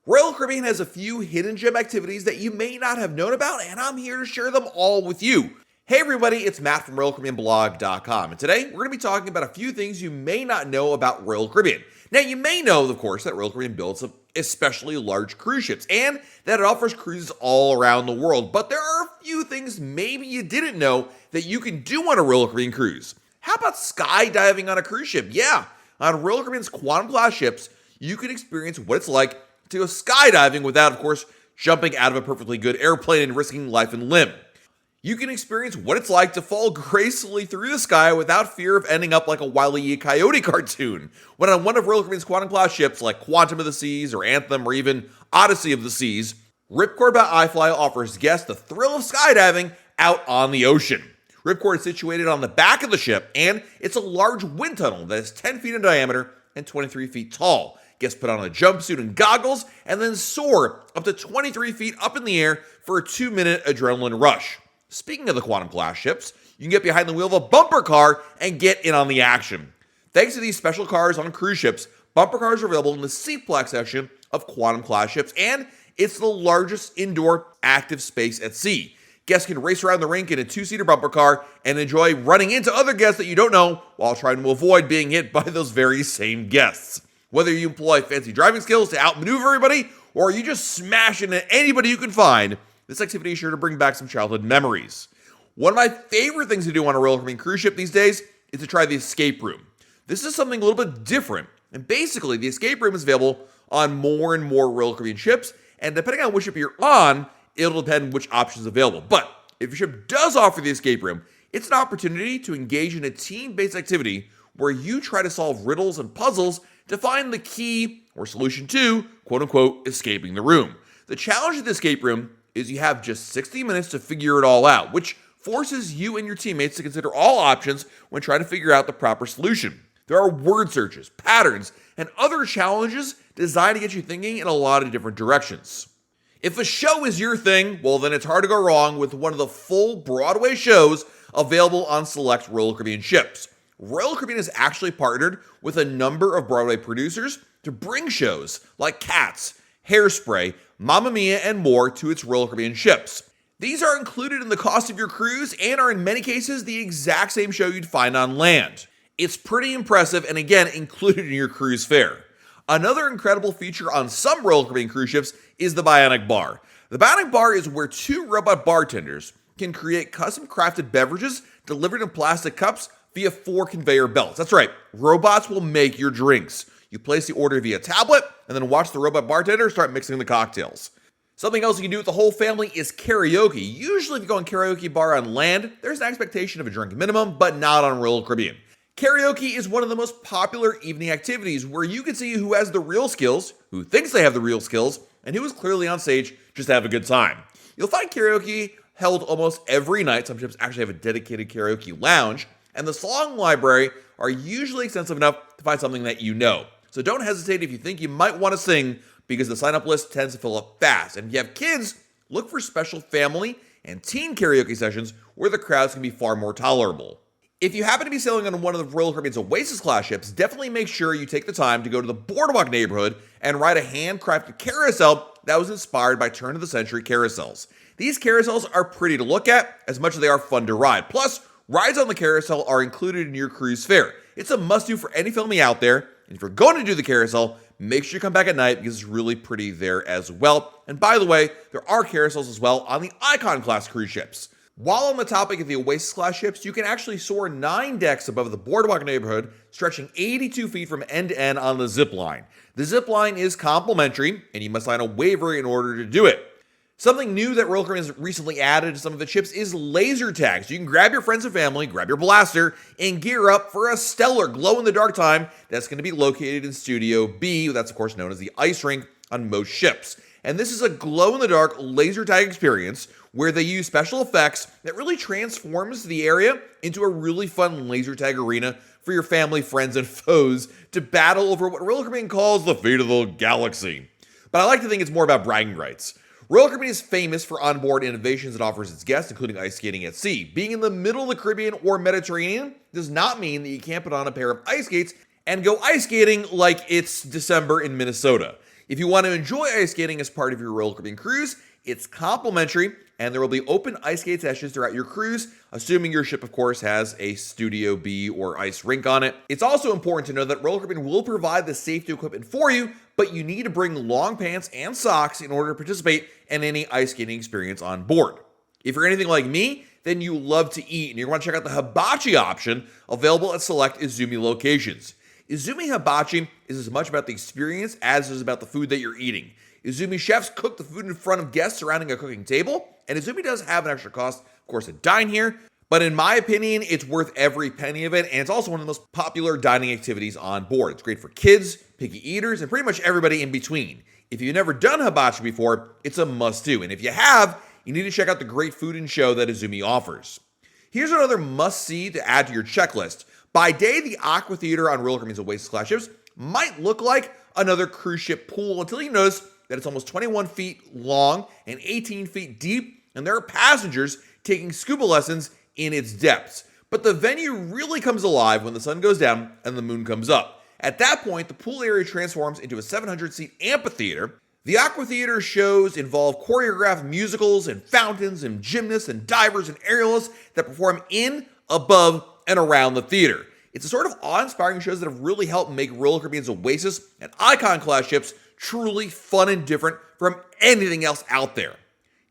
Royal Caribbean has a few hidden gem activities that you may not have known about, and I'm here to share them all with you. Hey everybody, it's Matt from RoyalCaribbeanBlog.com, and today we're going to be talking about a few things you may not know about Royal Caribbean. Now, you may know, of course, that Royal Caribbean builds some especially large cruise ships, and that it offers cruises all around the world, but there are a few things maybe you didn't know that you can do on a Royal Caribbean cruise. How about skydiving on a cruise ship? Yeah, on Royal Caribbean's Quantum class ships, you can experience what it's like to go skydiving without, of course, jumping out of a perfectly good airplane and risking life and limb. You can experience what it's like to fall gracefully through the sky without fear of ending up like a Wile E. Coyote cartoon. When on one of Royal Caribbean's Quantum class ships like Quantum of the Seas or Anthem or even Odyssey of the Seas, Ripcord by iFly offers guests the thrill of skydiving out on the ocean. Ripcord is situated on the back of the ship, and it's a large wind tunnel that is 10 feet in diameter and 23 feet tall. Guests put on a jumpsuit and goggles and then soar up to 23 feet up in the air for a 2-minute adrenaline rush. Speaking of the Quantum class ships, you can get behind the wheel of a bumper car and get in on the action. Thanks to these special cars on cruise ships, bumper cars are available in the seatback section of Quantum class ships, and it's the largest indoor active space at sea. Guests can race around the rink in a 2-seater bumper car and enjoy running into other guests that you don't know while trying to avoid being hit by those very same guests. Whether you employ fancy driving skills to outmaneuver everybody, or you just smash into anybody you can find, this activity is sure to bring back some childhood memories. One of my favorite things to do on a Royal Caribbean cruise ship these days is to try the escape room. This is something a little bit different, and basically the escape room is available on more and more Royal Caribbean ships, and depending on which ship you're on, it'll depend which option is available. But if your ship does offer the escape room, it's an opportunity to engage in a team-based activity where you try to solve riddles and puzzles to find the key or solution to, quote-unquote, escaping the room. The challenge of the escape room is you have just 60 minutes to figure it all out, which forces you and your teammates to consider all options when trying to figure out the proper solution. There are word searches, patterns, and other challenges designed to get you thinking in a lot of different directions. If a show is your thing, well then it's hard to go wrong with one of the full Broadway shows available on select Royal Caribbean ships. Royal Caribbean has actually partnered with a number of Broadway producers to bring shows like Cats, Hairspray, Mamma Mia, and more to its Royal Caribbean ships. These are included in the cost of your cruise and are in many cases the exact same show you'd find on land. It's pretty impressive and again included in your cruise fare. Another incredible feature on some Royal Caribbean cruise ships is the Bionic Bar. The Bionic Bar is where 2 robot bartenders can create custom crafted beverages delivered in plastic cups via 4 conveyor belts. That's right, robots will make your drinks. You place the order via tablet and then watch the robot bartender start mixing the cocktails. Something else you can do with the whole family is karaoke. Usually if you go on karaoke bar on land, there's an expectation of a drink minimum, but not on Royal Caribbean. Karaoke is one of the most popular evening activities where you can see who has the real skills, who thinks they have the real skills, and who is clearly on stage just to have a good time. You'll find karaoke held almost every night. Some ships actually have a dedicated karaoke lounge, and the song library are usually extensive enough to find something that you know. So don't hesitate if you think you might want to sing, because the sign-up list tends to fill up fast. And if you have kids, look for special family and teen karaoke sessions where the crowds can be far more tolerable. If you happen to be sailing on one of the Royal Caribbean's Oasis class ships, definitely make sure you take the time to go to the Boardwalk neighborhood and ride a handcrafted carousel that was inspired by turn-of-the-century carousels. These carousels are pretty to look at as much as they are fun to ride. Plus, rides on the carousel are included in your cruise fare. It's a must-do for any family out there. And if you're going to do the carousel, make sure you come back at night because it's really pretty there as well. And by the way, there are carousels as well on the Icon class cruise ships. While on the topic of the Oasis class ships, you can actually soar 9 decks above the Boardwalk neighborhood, stretching 82 feet from end to end on the zip line. The zip line is complimentary, and you must sign a waiver in order to do it. Something new that Royal Caribbean has recently added to some of its ships is laser tags. You can grab your friends and family, grab your blaster, and gear up for a stellar glow-in-the-dark time that's going to be located in Studio B. That's, of course, known as the ice rink on most ships. And this is a glow-in-the-dark laser tag experience where they use special effects that really transforms the area into a really fun laser tag arena for your family, friends, and foes to battle over what Royal Caribbean calls the fate of the galaxy. But I like to think it's more about bragging rights. Royal Caribbean is famous for onboard innovations it offers its guests, including ice skating at sea. Being in the middle of the Caribbean or Mediterranean does not mean that you can't put on a pair of ice skates and go ice skating like it's December in Minnesota. If you want to enjoy ice skating as part of your Royal Caribbean cruise, it's complimentary, and there will be open ice skate sessions throughout your cruise, assuming your ship, of course, has a Studio B or ice rink on it. It's also important to know that Royal Caribbean will provide the safety equipment for you, but you need to bring long pants and socks in order to participate in any ice skating experience on board. If you're anything like me, then you love to eat, and you're going to check out the Habachi option available at select Izumi locations. Izumi Habachi is as much about the experience as it is about the food that you're eating. Izumi chefs cook the food in front of guests surrounding a cooking table, and Izumi does have an extra cost, of course, to dine here, but in my opinion, it's worth every penny of it, and it's also one of the most popular dining activities on board. It's great for kids, picky eaters, and pretty much everybody in between. If you've never done hibachi before, it's a must-do, and if you have, you need to check out the great food and show that Izumi offers. Here's another must-see to add to your checklist. By day, the Aqua Theater on Royal Caribbean's Oasis-class ships might look like another cruise ship pool until you notice that it's almost 21 feet long and 18 feet deep, and there are passengers taking scuba lessons in its depths. But the venue really comes alive when the sun goes down and the moon comes up. At that point, the pool area transforms into a 700-seat amphitheater. The Aqua Theater shows involve choreographed musicals and fountains and gymnasts and divers and aerialists that perform in, above, and around the theater. It's a sort of awe-inspiring shows that have really helped make Royal Caribbean's Oasis and Icon-class ships truly fun and different from anything else out there.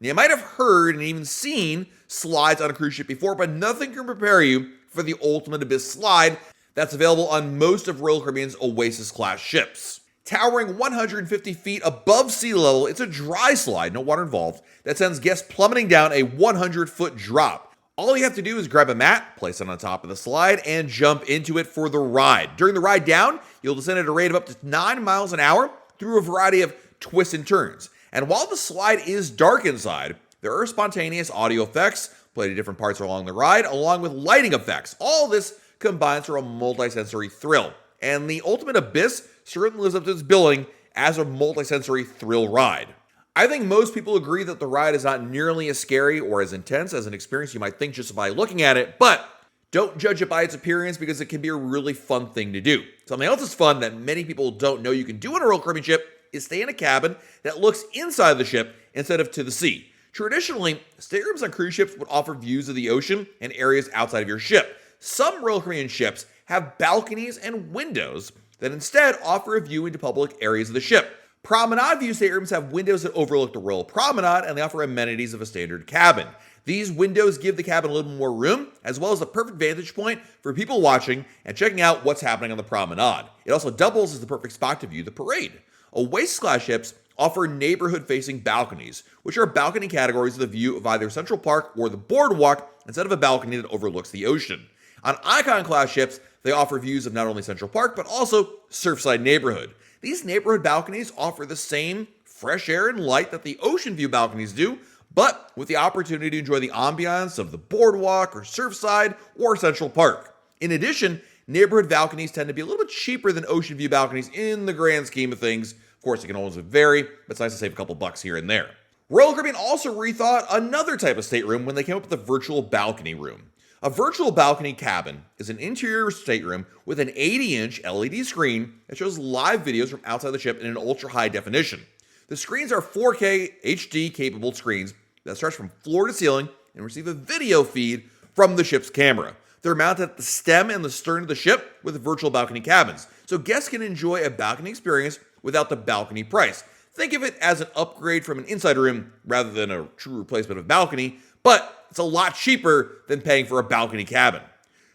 Now, you might have heard and even seen slides on a cruise ship before, but nothing can prepare you for the Ultimate Abyss slide that's available on most of Royal Caribbean's Oasis-class ships. Towering 150 feet above sea level, it's a dry slide, no water involved, that sends guests plummeting down a 100-foot drop. All you have to do is grab a mat, place it on top of the slide, and jump into it for the ride. During the ride down, you'll descend at a rate of up to 9 miles an hour through a variety of twists and turns. And while the slide is dark inside, there are spontaneous audio effects played at different parts along the ride, along with lighting effects. All this combines for a multi-sensory thrill. And the Ultimate Abyss certainly lives up to its billing as a multi-sensory thrill ride. I think most people agree that the ride is not nearly as scary or as intense as an experience you might think just by looking at it, but don't judge it by its appearance because it can be a really fun thing to do. Something else that's fun that many people don't know you can do on a Royal Caribbean ship is stay in a cabin that looks inside the ship instead of to the sea. Traditionally, staterooms on cruise ships would offer views of the ocean and areas outside of your ship. Some Royal Caribbean ships have balconies and windows that instead offer a view into public areas of the ship. Promenade view staterooms have windows that overlook the Royal Promenade, and they offer amenities of a standard cabin. These windows give the cabin a little more room, as well as the perfect vantage point for people watching and checking out what's happening on the promenade. It also doubles as the perfect spot to view the parade. Oasis-class ships offer neighborhood-facing balconies, which are balcony categories of the view of either Central Park or the boardwalk instead of a balcony that overlooks the ocean. On Icon-class ships, they offer views of not only Central Park, but also Surfside neighborhood. These neighborhood balconies offer the same fresh air and light that the ocean view balconies do, but with the opportunity to enjoy the ambiance of the boardwalk or Surfside or Central Park. In addition, neighborhood balconies tend to be a little bit cheaper than ocean view balconies in the grand scheme of things. Of course, it can always vary, but it's nice to save a couple bucks here and there. Royal Caribbean also rethought another type of stateroom when they came up with the virtual balcony room. A virtual balcony cabin is an interior stateroom with an 80-inch LED screen that shows live videos from outside the ship in an ultra-high definition. The screens are 4K HD-capable screens that stretch from floor to ceiling and receive a video feed from the ship's camera. They're mounted at the stem and the stern of the ship with virtual balcony cabins, so guests can enjoy a balcony experience without the balcony price. Think of it as an upgrade from an inside room rather than a true replacement of balcony, but it's a lot cheaper than paying for a balcony cabin.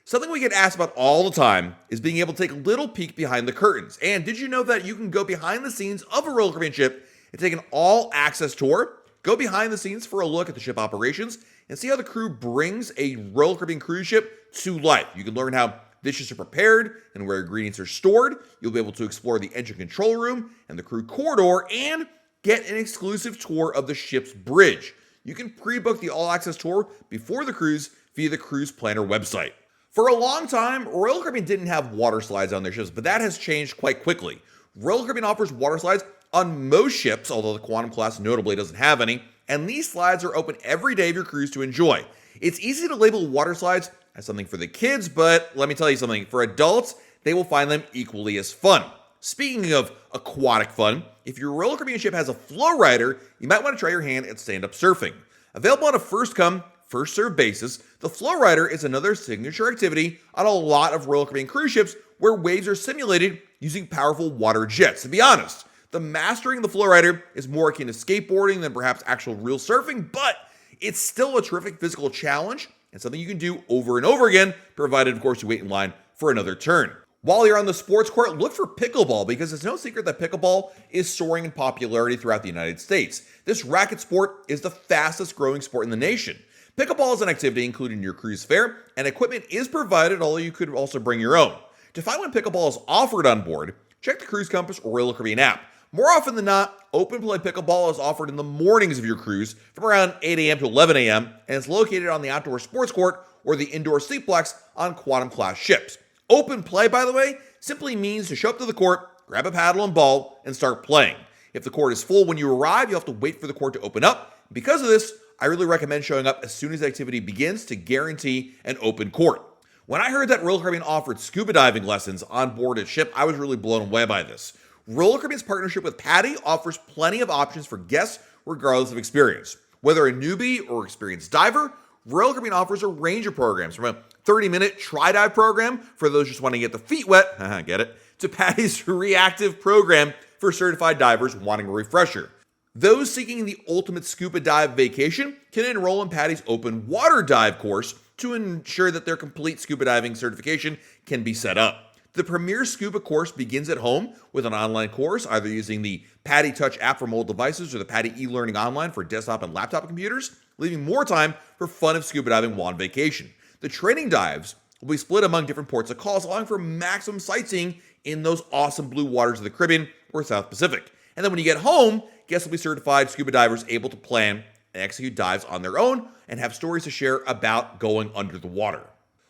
Something we get asked about all the time is being able to take a little peek behind the curtains. And did you know that you can go behind the scenes of a Royal Caribbean ship and take an all-access tour? Go behind the scenes for a look at the ship operations and see how the crew brings a Royal Caribbean cruise ship to life. You can learn how dishes are prepared and where ingredients are stored. You'll be able to explore the engine control room and the crew corridor and get an exclusive tour of the ship's bridge. You can pre-book the all-access tour before the cruise via the Cruise Planner website. For a long time, Royal Caribbean didn't have water slides on their ships, but that has changed quite quickly. Royal Caribbean offers water slides on most ships, although the Quantum class notably doesn't have any, and these slides are open every day of your cruise to enjoy. It's easy to label water slides as something for the kids, but let me tell you something, for adults, they will find them equally as fun. Speaking of aquatic fun, if your roller Caribbean ship has a flow rider, you might want to try your hand at stand-up surfing. Available on a first-come, first-served basis, the flow rider is another signature activity on a lot of Royal Caribbean cruise ships where waves are simulated using powerful water jets. To be honest, the mastering of the flow rider is more akin to skateboarding than perhaps actual real surfing, but it's still a terrific physical challenge and something you can do over and over again, provided, of course, you wait in line for another turn. While you're on the sports court, look for Pickle Ball because it's no secret that Pickle Ball is soaring in popularity throughout the United States. This racket sport is the fastest growing sport in the nation. Pickle Ball is an activity included in your cruise fare, and equipment is provided, although you could also bring your own. To find when Pickle Ball is offered on board, check the Cruise Compass or Royal Caribbean app. More often than not, open play pickleball is offered in the mornings of your cruise from around 8 a.m. to 11 a.m. and it's located on the outdoor sports court or the indoor sleepplex on Quantum class ships. Open play, by the way, simply means to show up to the court, grab a paddle and ball, and start playing. If the court is full when you arrive, you'll have to wait for the court to open up. Because of this, I really recommend showing up as soon as the activity begins to guarantee an open court. When I heard that Royal Caribbean offered scuba diving lessons on board its ship, I was really blown away by this. Royal Caribbean's partnership with PADI offers plenty of options for guests regardless of experience. Whether a newbie or experienced diver, Royal Caribbean offers a range of programs from a 30-minute tri-dive program for those just wanting to get the feet wet, get it, to PADI's reactive program for certified divers wanting a refresher. Those seeking the ultimate scuba dive vacation can enroll in PADI's open water dive course to ensure that their complete scuba diving certification can be set up. The Premier Scuba course begins at home with an online course, either using the PADI Touch app for mobile devices or the PADI e-learning online for desktop and laptop computers, leaving more time for fun of scuba diving while on vacation. The training dives will be split among different ports of calls, allowing for maximum sightseeing in those awesome blue waters of the Caribbean or South Pacific. And then when you get home, guests will be certified scuba divers able to plan and execute dives on their own and have stories to share about going under the water.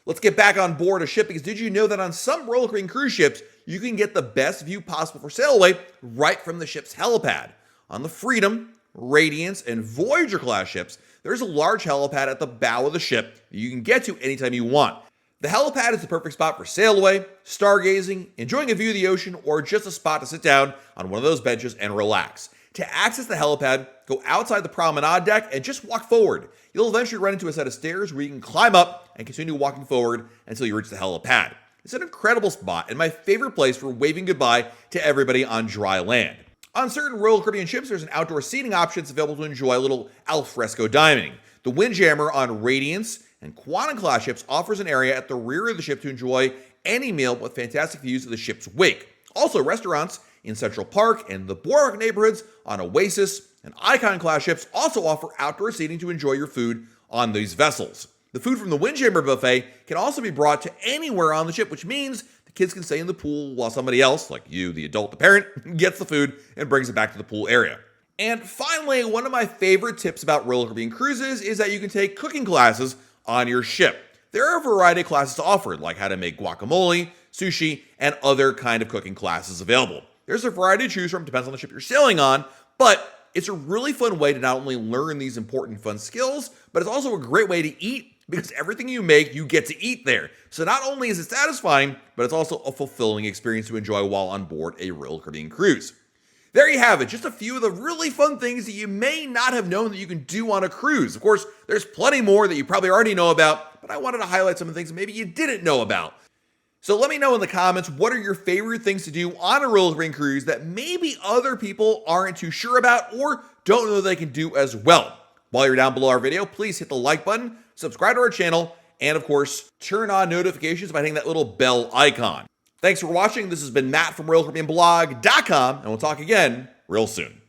Let's get back on board a ship because did you know that on some Royal Caribbean cruise ships, you can get the best view possible for sail away right from the ship's helipad? On the Freedom, Radiance, and Voyager class ships, there's a large helipad at the bow of the ship that you can get to anytime you want. The helipad is the perfect spot for sail away, stargazing, enjoying a view of the ocean, or just a spot to sit down on one of those benches and relax. To access the helipad, go outside the promenade deck and just walk forward. You'll eventually run into a set of stairs where you can climb up and continue walking forward until you reach the helipad. It's an incredible spot and my favorite place for waving goodbye to everybody on dry land. On certain Royal Caribbean ships, there's an outdoor seating option that's available to enjoy a little alfresco dining. The Windjammer on Radiance and Quantum class ships offers an area at the rear of the ship to enjoy any meal with fantastic views of the ship's wake. Also, restaurants in Central Park and the Boardwalk neighborhoods on Oasis and Icon class ships also offer outdoor seating to enjoy your food on these vessels. The food from the Windjammer buffet can also be brought to anywhere on the ship, which means the kids can stay in the pool while somebody else, like you, the adult, the parent, gets the food and brings it back to the pool area. And finally, one of my favorite tips about Royal Caribbean cruises is that you can take cooking classes on your ship. There are a variety of classes offered, like how to make guacamole, sushi, and other kind of cooking classes available. There's a variety to choose from, depends on the ship you're sailing on, but it's a really fun way to not only learn these important fun skills, but it's also a great way to eat because everything you make, you get to eat there. So not only is it satisfying, but it's also a fulfilling experience to enjoy while on board a Royal Caribbean cruise. There you have it, just a few of the really fun things that you may not have known that you can do on a cruise. Of course, there's plenty more that you probably already know about, but I wanted to highlight some of the things that maybe you didn't know about. So let me know in the comments, what are your favorite things to do on a Royal Caribbean cruise that maybe other people aren't too sure about or don't know they can do as well? While you're down below our video, please hit the like button, subscribe to our channel, and of course, turn on notifications by hitting that little bell icon. Thanks for watching. This has been Matt from RoyalCaribbeanBlog.com, and we'll talk again real soon.